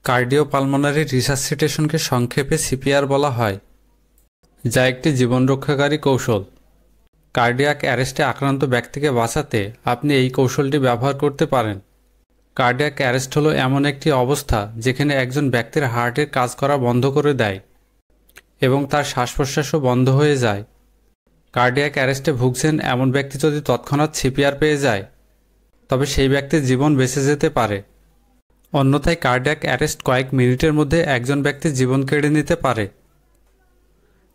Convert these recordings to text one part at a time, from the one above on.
Cardiopulmonary রিসাসিটেশনকে সংক্ষেপে CPR বলা হয়, যা একটি জীবনরক্ষাকারী কৌশল। কার্ডিয়াক অ্যারেস্টে আক্রান্ত ব্যক্তিকে বাঁচাতে আপনি এই কৌশলটি ব্যবহার করতে পারেন। কার্ডিয়াক অ্যারেস্ট হলো এমন একটি অবস্থা যেখানে একজন ব্যক্তির হার্টের কাজ করা বন্ধ করে দেয় এবং তার শ্বাস প্রশ্বাসও বন্ধ হয়ে যায়। কার্ডিয়াক অ্যারেস্টে ভুগছেন এমন ব্যক্তি যদি তৎক্ষণাৎ সিপিআর পেয়ে যায়, তবে সেই ব্যক্তির জীবন বেঁচে যেতে পারে। অন্যথায় কার্ডিয়াক অ্যারেস্ট কয়েক মিনিটের মধ্যে একজন ব্যক্তির জীবন কেড়ে নিতে পারে।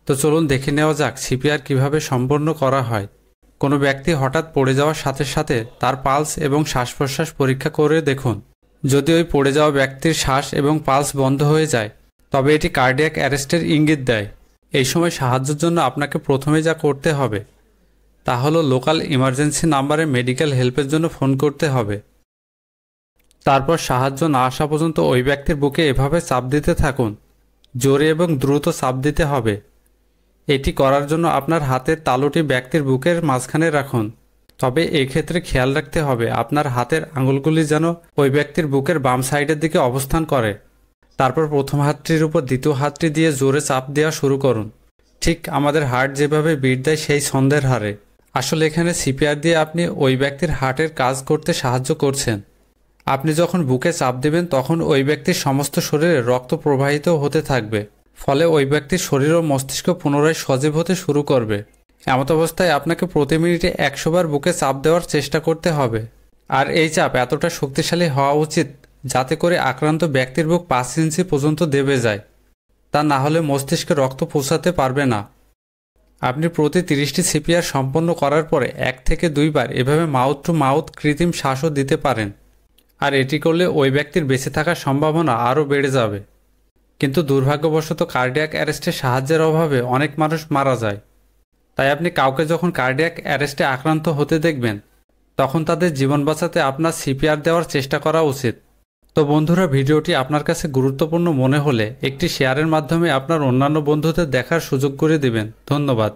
তো চলুন দেখে নেওয়া যাক সিপিআর কিভাবে সম্পন্ন করা হয়। কোনো ব্যক্তি হঠাৎ পড়ে যাওয়ার সাথে সাথে তার পালস এবং শ্বাস প্রশ্বাস পরীক্ষা করে দেখুন। যদি ওই পড়ে যাওয়া ব্যক্তির শ্বাস এবং পালস বন্ধ হয়ে যায়, তবে এটি কার্ডিয়াক অ্যারেস্টের ইঙ্গিত দেয়। এই সময় সাহায্যের জন্য আপনাকে প্রথমে যা করতে হবে তা হলো লোকাল ইমার্জেন্সি নাম্বারে মেডিকেল হেল্পের জন্য ফোন করতে হবে। তারপর সাহায্য না আসা পর্যন্ত ওই ব্যক্তির বুকে এভাবে চাপ দিতে থাকুন। জোরে এবং দ্রুত চাপ দিতে হবে। এটি করার জন্য আপনার হাতের তালুটি ব্যক্তির বুকের মাঝখানে রাখুন। তবে এক্ষেত্রে খেয়াল রাখতে হবে আপনার হাতের আঙুলগুলি যেন ওই ব্যক্তির বুকের বাম সাইডের দিকে অবস্থান করে। তারপর প্রথম হাতটির উপর দ্বিতীয় হাতটি দিয়ে জোরে চাপ দেওয়া শুরু করুন, ঠিক আমাদের হার্ট যেভাবে বিট দেয় সেই ছন্দের হারে। আসলে এখানে সিপিআর দিয়ে আপনি ওই ব্যক্তির হার্টের কাজ করতে সাহায্য করছেন। আপনি যখন বুকে চাপ দেবেন তখন ওই ব্যক্তির সমস্ত শরীরে রক্ত প্রবাহিত হতে থাকবে, ফলে ওই ব্যক্তির শরীর ও মস্তিষ্ক পুনরায় সজীব হতে শুরু করবে। এমত অবস্থায় আপনাকে প্রতি মিনিটে 100 বার বুকে চাপ দেওয়ার চেষ্টা করতে হবে। আর এই চাপ এতটা শক্তিশালী হওয়া উচিত যাতে করে আক্রান্ত ব্যক্তির বুক 5 ইঞ্চি পর্যন্ত দেবে যায়। তা না হলে মস্তিষ্কে রক্ত পৌঁছাতে পারবে না। আপনি প্রতি 30টি সিপিআর সম্পন্ন করার পরে 1 থেকে 2 বার এভাবে মাউথ টু মাউথ কৃত্রিম শ্বাসও দিতে পারেন। আর এটি করলে ওই ব্যক্তির বেঁচে থাকার সম্ভাবনা আরও বেড়ে যাবে। কিন্তু দুর্ভাগ্যবশত কার্ডিয়াক অ্যারেস্টে সাহায্যের অভাবে অনেক মানুষ মারা যায়। তাই আপনি কাউকে যখন কার্ডিয়াক অ্যারেস্টে আক্রান্ত হতে দেখবেন, তখন তাদের জীবন বাঁচাতে আপনার সিপিআর দেওয়ার চেষ্টা করা উচিত। তো বন্ধুরা, ভিডিওটি আপনার কাছে গুরুত্বপূর্ণ মনে হলে একটি শেয়ারের মাধ্যমে আপনার অন্যান্য বন্ধুদের দেখার সুযোগ করে দেবেন। ধন্যবাদ।